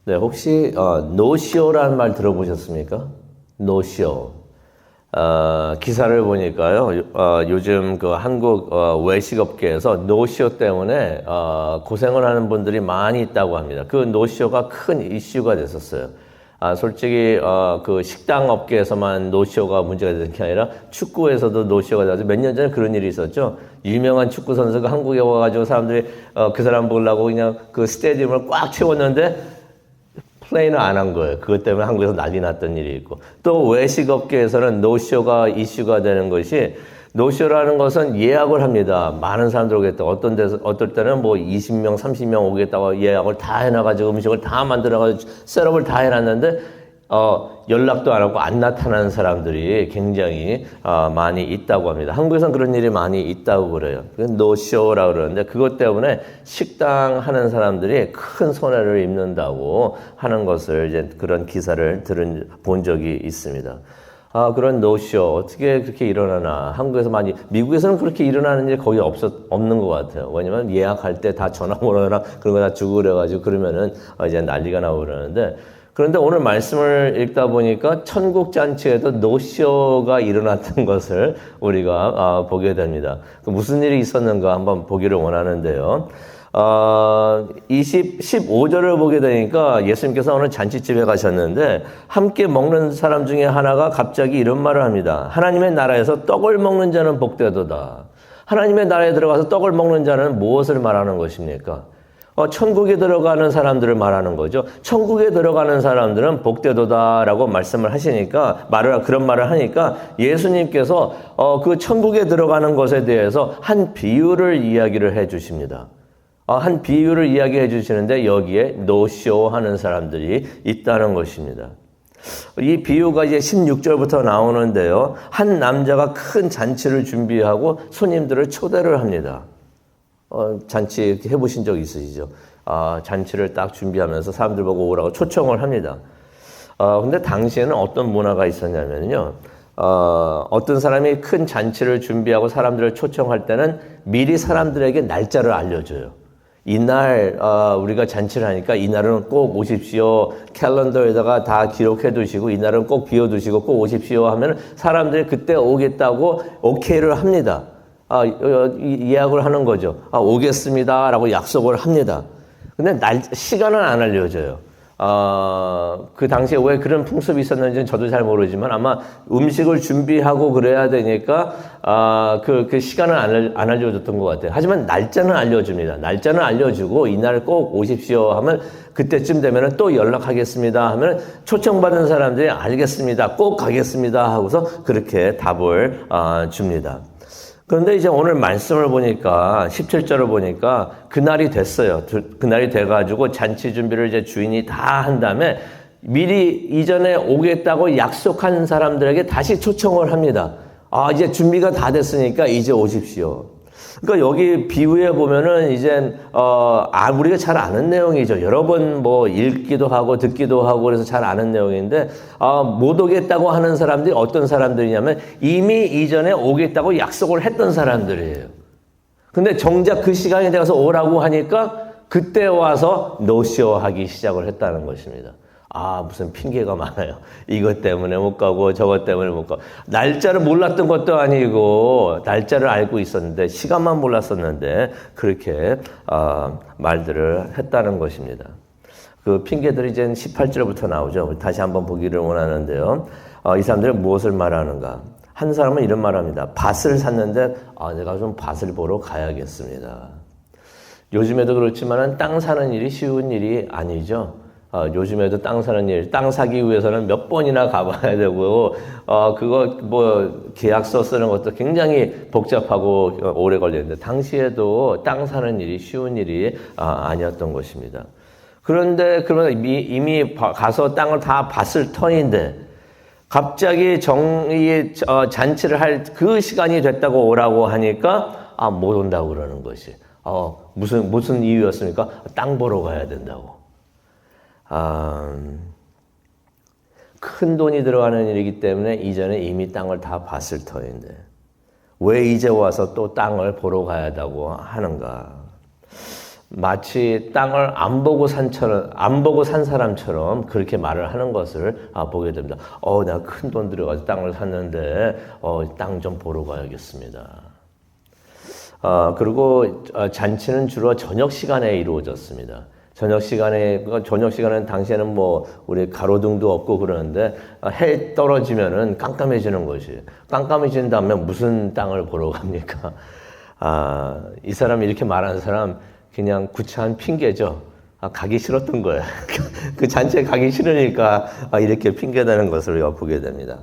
네, 혹시 노쇼라는 말 들어보셨습니까? 노쇼. 기사를 보니까요. 요즘 그 한국 외식업계에서 노쇼 때문에 고생을 하는 분들이 많이 있다고 합니다. 그 노쇼가 큰 이슈가 됐었어요. 솔직히 그 식당 업계에서만 노쇼가 문제가 되는 게 아니라 축구에서도 노쇼가 돼서 몇 년 전에 그런 일이 있었죠. 유명한 축구 선수가 한국에 와가지고 사람들이 그 사람 보려고 그냥 그 스테디움을 꽉 채웠는데 플레이는 안 한 거예요. 그것 때문에 한국에서 난리 났던 일이 있고. 또 외식업계에서는 노쇼가 이슈가 되는 것이, 노쇼라는 것은 예약을 합니다. 많은 사람들 오겠다. 어떨 때는 뭐 20명, 30명 오겠다고 예약을 다 해놔가지고 음식을 다 만들어가지고 셋업을 다 해놨는데, 연락도 안 하고 안 나타나는 사람들이 굉장히 많이 있다고 합니다. 한국에서는 그런 일이 많이 있다고 그래요. 노쇼라고 그러는데, 그것 때문에 식당 하는 사람들이 큰 손해를 입는다고 하는 것을 이제 그런 기사를 본 적이 있습니다. 그런 노쇼 어떻게 그렇게 일어나나. 한국에서 많이, 미국에서는 그렇게 일어나는 일이 거의 없는 것 같아요. 왜냐면 예약할 때 다 전화번호나 그런 거 다 주고 그래가지고 그러면은 이제 난리가 나고 그러는데, 그런데 오늘 말씀을 읽다 보니까 천국잔치에도 노쇼가 일어났던 것을 우리가 보게 됩니다. 무슨 일이 있었는가 한번 보기를 원하는데요. 15절을 보게 되니까 예수님께서 오늘 잔치집에 가셨는데 함께 먹는 사람 중에 하나가 갑자기 이런 말을 합니다. 하나님의 나라에서 떡을 먹는 자는 복되도다. 하나님의 나라에 들어가서 떡을 먹는 자는 무엇을 말하는 것입니까? 천국에 들어가는 사람들을 말하는 거죠. 천국에 들어가는 사람들은 복되도다라고 말씀을 하시니까, 그런 말을 하니까 예수님께서 그 천국에 들어가는 것에 대해서 한 비유를 이야기를 해 주십니다. 한 비유를 이야기해 주시는데 여기에 노쇼 하는 사람들이 있다는 것입니다. 이 비유가 이제 16절부터 나오는데요. 한 남자가 큰 잔치를 준비하고 손님들을 초대를 합니다. 잔치 이렇게 해보신 적 있으시죠? 잔치를 딱 준비하면서 사람들 보고 오라고 초청을 합니다. 근데 당시에는 어떤 문화가 있었냐면요. 어떤 사람이 큰 잔치를 준비하고 사람들을 초청할 때는 미리 사람들에게 날짜를 알려줘요. 이날 우리가 잔치를 하니까 이날은 꼭 오십시오. 캘린더에다가 다 기록해 두시고 이날은 꼭 비워두시고 꼭 오십시오 하면 사람들이 그때 오겠다고 오케이를 합니다. 예약을 하는 거죠. 오겠습니다 라고 약속을 합니다. 근데 시간은 안 알려줘요. 그 당시에 왜 그런 풍습이 있었는지는 저도 잘 모르지만 아마 음식을 준비하고 그래야 되니까 그 시간을 안 알려줬던 것 같아요. 하지만 날짜는 알려줍니다. 날짜는 알려주고 이날 꼭 오십시오 하면 그때쯤 되면 또 연락하겠습니다 하면 초청받은 사람들이 알겠습니다. 꼭 가겠습니다 하고서 그렇게 답을 줍니다. 그런데 이제 오늘 말씀을 보니까 17절을 보니까 그날이 됐어요. 그날이 돼가지고 잔치 준비를 이제 주인이 다 한 다음에 미리 이전에 오겠다고 약속한 사람들에게 다시 초청을 합니다. 이제 준비가 다 됐으니까 이제 오십시오. 그러니까 여기 비유에 보면은 이제 우리가 잘 아는 내용이죠. 여러 번 뭐 읽기도 하고 듣기도 하고 그래서 잘 아는 내용인데 못 오겠다고 하는 사람들이 어떤 사람들이냐면 이미 이전에 오겠다고 약속을 했던 사람들이에요. 근데 정작 그 시간이 되어서 오라고 하니까 그때 와서 노쇼 하기 시작을 했다는 것입니다. 무슨 핑계가 많아요. 이것 때문에 못 가고 저것 때문에 못 가고. 날짜를 몰랐던 것도 아니고 날짜를 알고 있었는데 시간만 몰랐었는데 그렇게 말들을 했다는 것입니다. 그 핑계들이 이제 18절부터 나오죠. 다시 한번 보기를 원하는데요. 이 사람들이 무엇을 말하는가? 한 사람은 이런 말합니다. 밭을 샀는데 내가 좀 밭을 보러 가야겠습니다. 요즘에도 그렇지만 땅 사는 일이 쉬운 일이 아니죠. 요즘에도 땅 사는 일, 땅 사기 위해서는 몇 번이나 가봐야 되고, 그거 뭐 계약서 쓰는 것도 굉장히 복잡하고 오래 걸리는데, 당시에도 땅 사는 일이 쉬운 일이 아니었던 것입니다. 그런데 그러면 이미 가서 땅을 다 봤을 터인데, 갑자기 잔치를 할 그 시간이 됐다고 오라고 하니까, 못 온다고 그러는 것이. 무슨 이유였습니까? 땅 보러 가야 된다고. 큰 돈이 들어가는 일이기 때문에 이전에 이미 땅을 다 봤을 터인데 왜 이제 와서 또 땅을 보러 가야 한다고 하는가? 마치 땅을 안 보고 산 사람처럼 그렇게 말을 하는 것을 보게 됩니다. 내가 큰 돈 들여가지고 땅을 샀는데 땅 좀 보러 가야겠습니다. 그리고 잔치는 주로 저녁 시간에 이루어졌습니다. 저녁 시간은 당시에는 뭐 우리 가로등도 없고 그러는데 해 떨어지면은 깜깜해지는 것이. 깜깜해진 다음에 무슨 땅을 보러 갑니까? 이 사람이 이렇게 말하는 사람 그냥 구차한 핑계죠. 가기 싫었던 거예요. 그 잔치에 가기 싫으니까 이렇게 핑계대는 것을 우리가 보게 됩니다.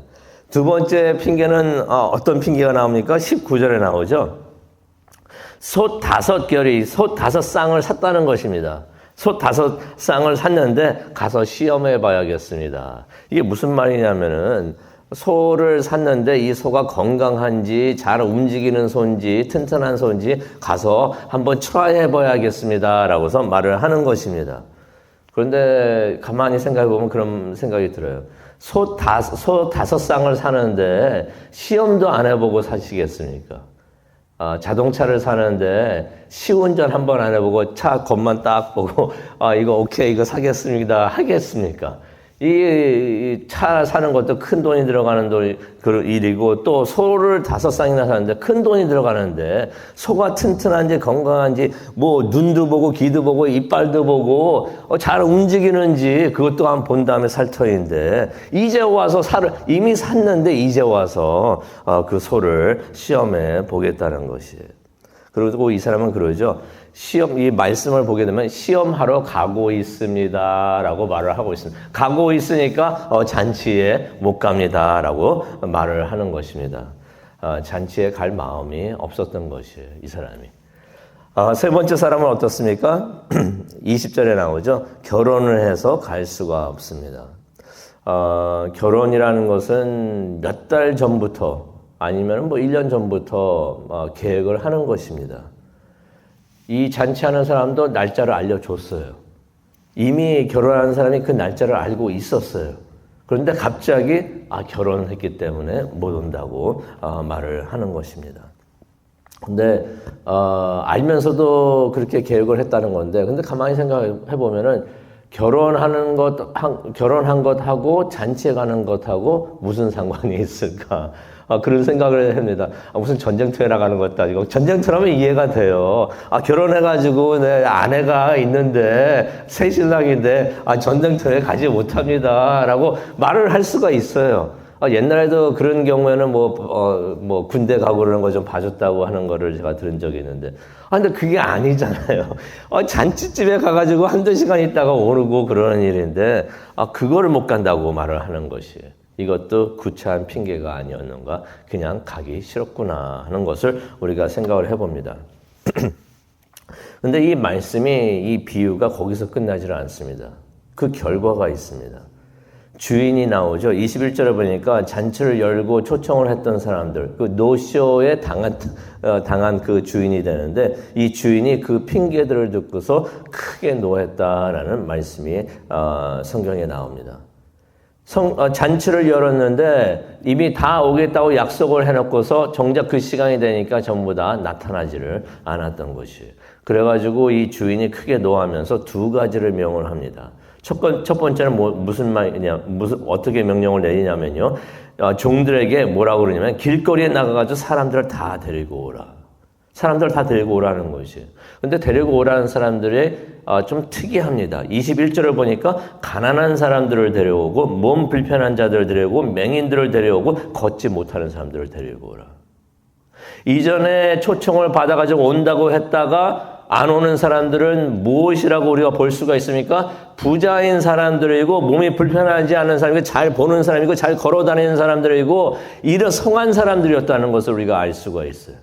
두 번째 핑계는 어떤 핑계가 나옵니까? 19절에 나오죠. 솥 5결이 솥 5쌍을 샀다는 것입니다. 솥 5쌍을 샀는데 가서 시험해 봐야겠습니다. 이게 무슨 말이냐면은 소를 샀는데 이 소가 건강한지 잘 움직이는 소인지 튼튼한 소인지 가서 한번 트라이해 봐야겠습니다 라고서 말을 하는 것입니다. 그런데 가만히 생각해 보면 그런 생각이 들어요. 소 5쌍을 사는데 시험도 안 해보고 사시겠습니까? 자동차를 사는데 시운전 한번 안 해보고 차 겉만 딱 보고 이거 오케이 이거 사겠습니다 하겠습니까? 이 차 사는 것도 큰 돈이 들어가는 일이고 또 소를 5쌍이나 사는데 큰 돈이 들어가는데 소가 튼튼한지 건강한지 뭐 눈도 보고 귀도 보고 이빨도 보고 잘 움직이는지 그것 또한 본 다음에 살 터인데 이제 와서 이미 샀는데 이제 와서 그 소를 시험해 보겠다는 것이에요. 그리고 이 사람은 그러죠. 이 말씀을 보게 되면 시험하러 가고 있습니다 라고 말을 하고 있습니다. 가고 있으니까 잔치에 못 갑니다 라고 말을 하는 것입니다. 잔치에 갈 마음이 없었던 것이에요. 이 사람이. 세 번째 사람은 어떻습니까? 20절에 나오죠. 결혼을 해서 갈 수가 없습니다. 결혼이라는 것은 몇 달 전부터 아니면 뭐 1년 전부터 계획을 하는 것입니다. 이 잔치하는 사람도 날짜를 알려줬어요. 이미 결혼하는 사람이 그 날짜를 알고 있었어요. 그런데 갑자기 결혼을 했기 때문에 못 온다고 말을 하는 것입니다. 근데 알면서도 그렇게 계획을 했다는 건데 근데 가만히 생각해 보면은 결혼한 것하고 잔치에 가는 것하고 무슨 상관이 있을까? 그런 생각을 합니다. 무슨 전쟁터에 나가는 것도 아니고 전쟁터라면 이해가 돼요. 결혼해가지고 내 아내가 있는데 새 신랑인데 전쟁터에 가지 못합니다 라고 말을 할 수가 있어요. 옛날에도 그런 경우에는 뭐 군대 가고 그러는 거 좀 봐줬다고 하는 거를 제가 들은 적이 있는데 근데 그게 아니잖아요. 잔치집에 가가지고 한두 시간 있다가 오르고 그러는 일인데 그거를 못 간다고 말을 하는 것이에요. 이것도 구차한 핑계가 아니었는가, 그냥 가기 싫었구나 하는 것을 우리가 생각을 해봅니다. 근데 이 말씀이, 이 비유가 거기서 끝나질 않습니다. 그 결과가 있습니다. 주인이 나오죠. 21절에 보니까 잔치를 열고 초청을 했던 사람들, 그 노쇼에 당한 그 주인이 되는데 이 주인이 그 핑계들을 듣고서 크게 노했다라는 말씀이 성경에 나옵니다. 잔치를 열었는데 이미 다 오겠다고 약속을 해놓고서 정작 그 시간이 되니까 전부 다 나타나지를 않았던 것이에요. 그래가지고 이 주인이 크게 노하면서 두 가지를 명을 합니다. 첫 번째는 어떻게 명령을 내리냐면요. 종들에게 뭐라고 그러냐면 길거리에 나가가지고 사람들을 다 데리고 오라. 사람들 다 데리고 오라는 것이에요. 근데 데리고 오라는 사람들이 좀 특이합니다. 21절을 보니까 가난한 사람들을 데려오고 몸 불편한 자들을 데려오고 맹인들을 데려오고 걷지 못하는 사람들을 데리고 오라. 이전에 초청을 받아가지고 온다고 했다가 안 오는 사람들은 무엇이라고 우리가 볼 수가 있습니까? 부자인 사람들이고 몸이 불편하지 않은 사람이고 잘 보는 사람이고 잘 걸어다니는 사람들이고 이런 성한 사람들이었다는 것을 우리가 알 수가 있어요.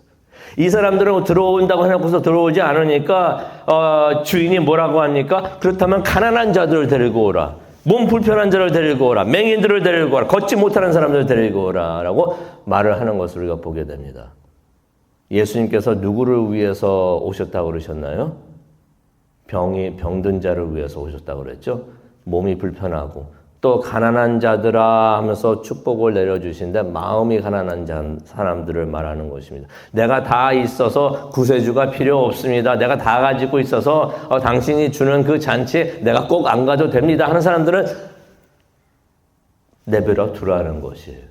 이 사람들은 들어온다고 해놓고서 들어오지 않으니까 주인이 뭐라고 합니까? 그렇다면 가난한 자들을 데리고 오라. 몸 불편한 자를 데리고 오라. 맹인들을 데리고 오라. 걷지 못하는 사람들을 데리고 오라. 라고 말을 하는 것을 우리가 보게 됩니다. 예수님께서 누구를 위해서 오셨다고 그러셨나요? 병든 자를 위해서 오셨다고 그랬죠. 몸이 불편하고 또 가난한 자들아 하면서 축복을 내려주신데 마음이 가난한 사람들을 말하는 것입니다. 내가 다 있어서 구세주가 필요 없습니다. 내가 다 가지고 있어서 당신이 주는 그 잔치 내가 꼭 안 가도 됩니다 하는 사람들은 내버려 두라는 것이에요.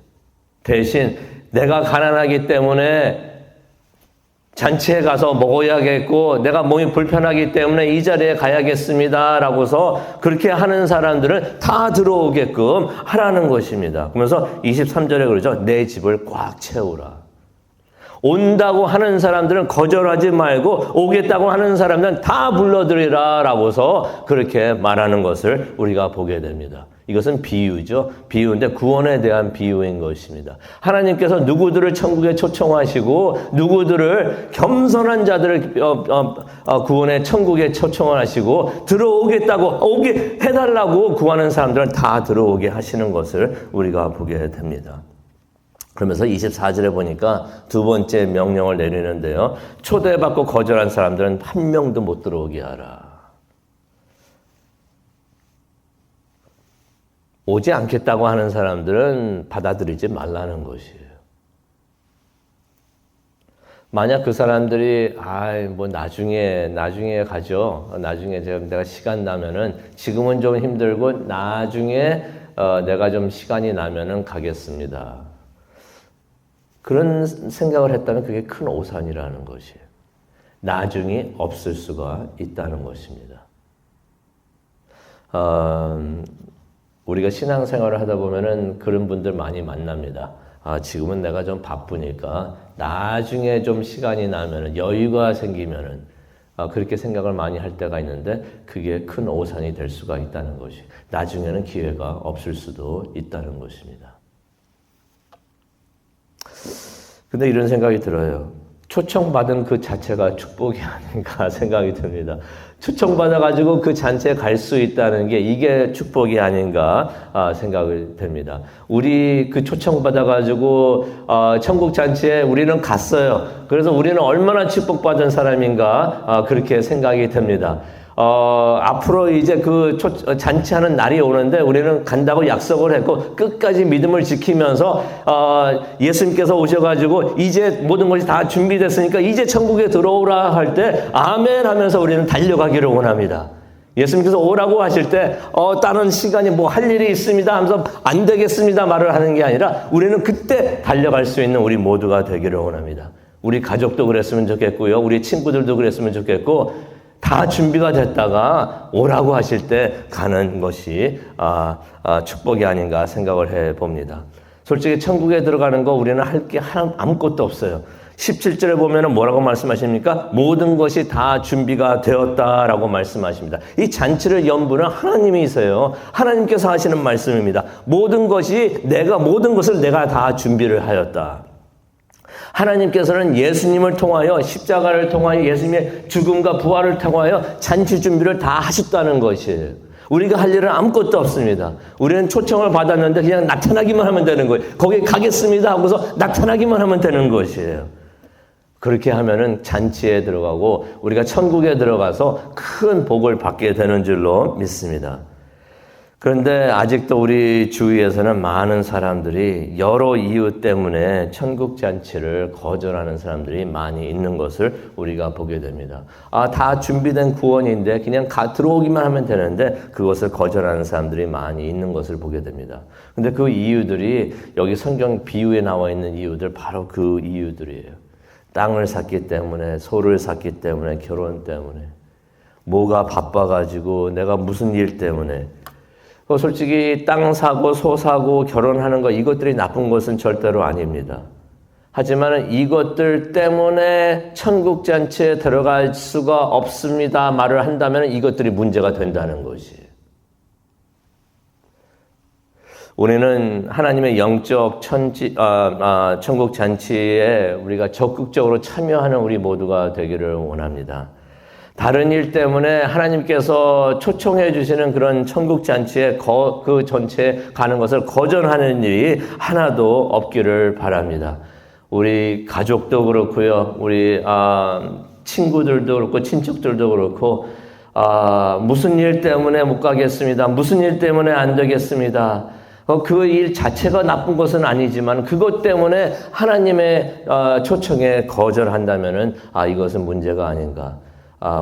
대신 내가 가난하기 때문에 잔치에 가서 먹어야겠고 내가 몸이 불편하기 때문에 이 자리에 가야겠습니다 라고서 그렇게 하는 사람들은 다 들어오게끔 하라는 것입니다. 그러면서 23절에 그러죠. 내 집을 꽉 채우라. 온다고 하는 사람들은 거절하지 말고 오겠다고 하는 사람들은 다 불러들이라 라고서 그렇게 말하는 것을 우리가 보게 됩니다. 이것은 비유죠. 비유인데 구원에 대한 비유인 것입니다. 하나님께서 누구들을 천국에 초청하시고 누구들을 겸손한 자들을 구원의 천국에 초청하시고 들어오겠다고 오게 해달라고 구하는 사람들은 다 들어오게 하시는 것을 우리가 보게 됩니다. 그러면서 24절에 보니까 두 번째 명령을 내리는데요. 초대받고 거절한 사람들은 한 명도 못 들어오게 하라. 오지 않겠다고 하는 사람들은 받아들이지 말라는 것이에요. 만약 그 사람들이 뭐 나중에 가죠. 나중에 내가 시간 나면은 지금은 좀 힘들고 나중에 내가 좀 시간이 나면은 가겠습니다. 그런 생각을 했다면 그게 큰 오산이라는 것이에요. 나중이 없을 수가 있다는 것입니다. 우리가 신앙생활을 하다 보면은 그런 분들 많이 만납니다. 지금은 내가 좀 바쁘니까 나중에 좀 시간이 나면은 여유가 생기면은 그렇게 생각을 많이 할 때가 있는데 그게 큰 오산이 될 수가 있다는 것이. 나중에는 기회가 없을 수도 있다는 것입니다. 근데 이런 생각이 들어요. 초청받은 그 자체가 축복이 아닌가 생각이 듭니다. 초청받아가지고 그 잔치에 갈 수 있다는 게 이게 축복이 아닌가 생각이 됩니다. 우리 그 초청받아가지고 천국 잔치에 우리는 갔어요. 그래서 우리는 얼마나 축복받은 사람인가 그렇게 생각이 됩니다. 앞으로 이제 그 잔치하는 날이 오는데 우리는 간다고 약속을 했고 끝까지 믿음을 지키면서 예수님께서 오셔가지고 이제 모든 것이 다 준비됐으니까 이제 천국에 들어오라 할 때 아멘 하면서 우리는 달려가기를 원합니다. 예수님께서 오라고 하실 때 다른 시간이 뭐 할 일이 있습니다 하면서 안 되겠습니다 말을 하는 게 아니라 우리는 그때 달려갈 수 있는 우리 모두가 되기를 원합니다. 우리 가족도 그랬으면 좋겠고요. 우리 친구들도 그랬으면 좋겠고 다 준비가 됐다가 오라고 하실 때 가는 것이 축복이 아닌가 생각을 해봅니다. 솔직히 천국에 들어가는 거 우리는 할 게 아무것도 없어요. 17절에 보면 뭐라고 말씀하십니까? 모든 것이 다 준비가 되었다라고 말씀하십니다. 이 잔치를 연부는 하나님이세요. 하나님께서 하시는 말씀입니다. 모든 것을 내가 다 준비를 하였다. 하나님께서는 예수님을 통하여 십자가를 통하여 예수님의 죽음과 부활을 통하여 잔치 준비를 다 하셨다는 것이에요. 우리가 할 일은 아무것도 없습니다. 우리는 초청을 받았는데 그냥 나타나기만 하면 되는 거예요. 거기 가겠습니다 하고서 나타나기만 하면 되는 것이에요. 그렇게 하면은 잔치에 들어가고 우리가 천국에 들어가서 큰 복을 받게 되는 줄로 믿습니다. 그런데 아직도 우리 주위에서는 많은 사람들이 여러 이유 때문에 천국 잔치를 거절하는 사람들이 많이 있는 것을 우리가 보게 됩니다. 다 준비된 구원인데 그냥 들어오기만 하면 되는데 그것을 거절하는 사람들이 많이 있는 것을 보게 됩니다. 근데 그 이유들이 여기 성경 비유에 나와 있는 이유들 바로 그 이유들이에요. 땅을 샀기 때문에, 소를 샀기 때문에, 결혼 때문에, 뭐가 바빠가지고 내가 무슨 일 때문에. 솔직히 땅 사고 소 사고 결혼하는 거 이것들이 나쁜 것은 절대로 아닙니다. 하지만 이것들 때문에 천국 잔치에 들어갈 수가 없습니다 말을 한다면 이것들이 문제가 된다는 것이에요. 우리는 하나님의 영적 천국 잔치에 우리가 적극적으로 참여하는 우리 모두가 되기를 원합니다. 다른 일 때문에 하나님께서 초청해 주시는 그런 천국 잔치에 그 전체에 가는 것을 거절하는 일이 하나도 없기를 바랍니다. 우리 가족도 그렇고요. 우리 친구들도 그렇고 친척들도 그렇고 무슨 일 때문에 못 가겠습니다. 무슨 일 때문에 안 되겠습니다. 그 일 자체가 나쁜 것은 아니지만 그것 때문에 하나님의 초청에 거절한다면은 이것은 문제가 아닌가.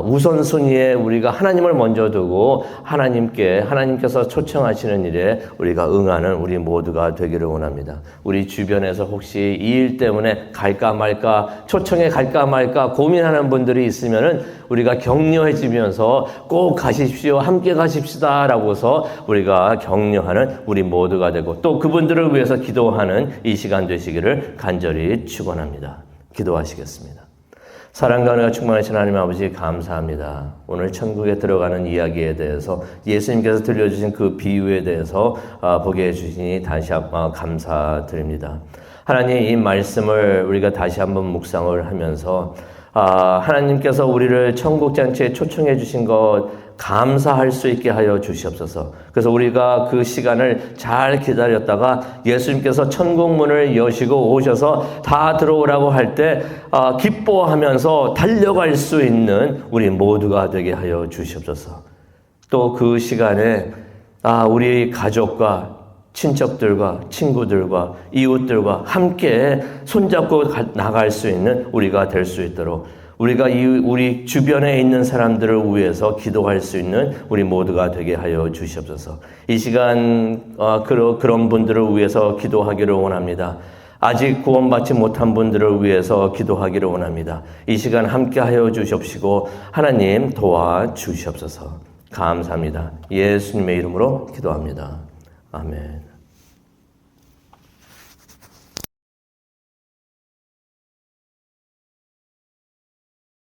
우선순위에 우리가 하나님을 먼저 두고 하나님께서 초청하시는 일에 우리가 응하는 우리 모두가 되기를 원합니다. 우리 주변에서 혹시 이 일 때문에 갈까 말까, 초청에 갈까 말까 고민하는 분들이 있으면은 우리가 격려해주면서 꼭 가십시오, 함께 가십시다라고서 우리가 격려하는 우리 모두가 되고 또 그분들을 위해서 기도하는 이 시간 되시기를 간절히 축원합니다. 기도하시겠습니다. 사랑과 은혜가 충만하신 하나님 아버지 감사합니다. 오늘 천국에 들어가는 이야기에 대해서 예수님께서 들려주신 그 비유에 대해서 보게 해주시니 다시 한번 감사드립니다. 하나님 이 말씀을 우리가 다시 한번 묵상을 하면서 하나님께서 우리를 천국잔치에 초청해 주신 것 감사할 수 있게 하여 주시옵소서. 그래서 우리가 그 시간을 잘 기다렸다가 예수님께서 천국문을 여시고 오셔서 다 들어오라고 할 때 기뻐하면서 달려갈 수 있는 우리 모두가 되게 하여 주시옵소서. 또 그 시간에 우리 가족과 친척들과 친구들과 이웃들과 함께 손잡고 나갈 수 있는 우리가 될 수 있도록 우리가 우리 주변에 있는 사람들을 위해서 기도할 수 있는 우리 모두가 되게 하여 주시옵소서. 이 시간 그런 분들을 위해서 기도하기를 원합니다. 아직 구원받지 못한 분들을 위해서 기도하기를 원합니다. 이 시간 함께 하여 주시옵시고 하나님 도와주시옵소서. 감사합니다. 예수님의 이름으로 기도합니다. 아멘.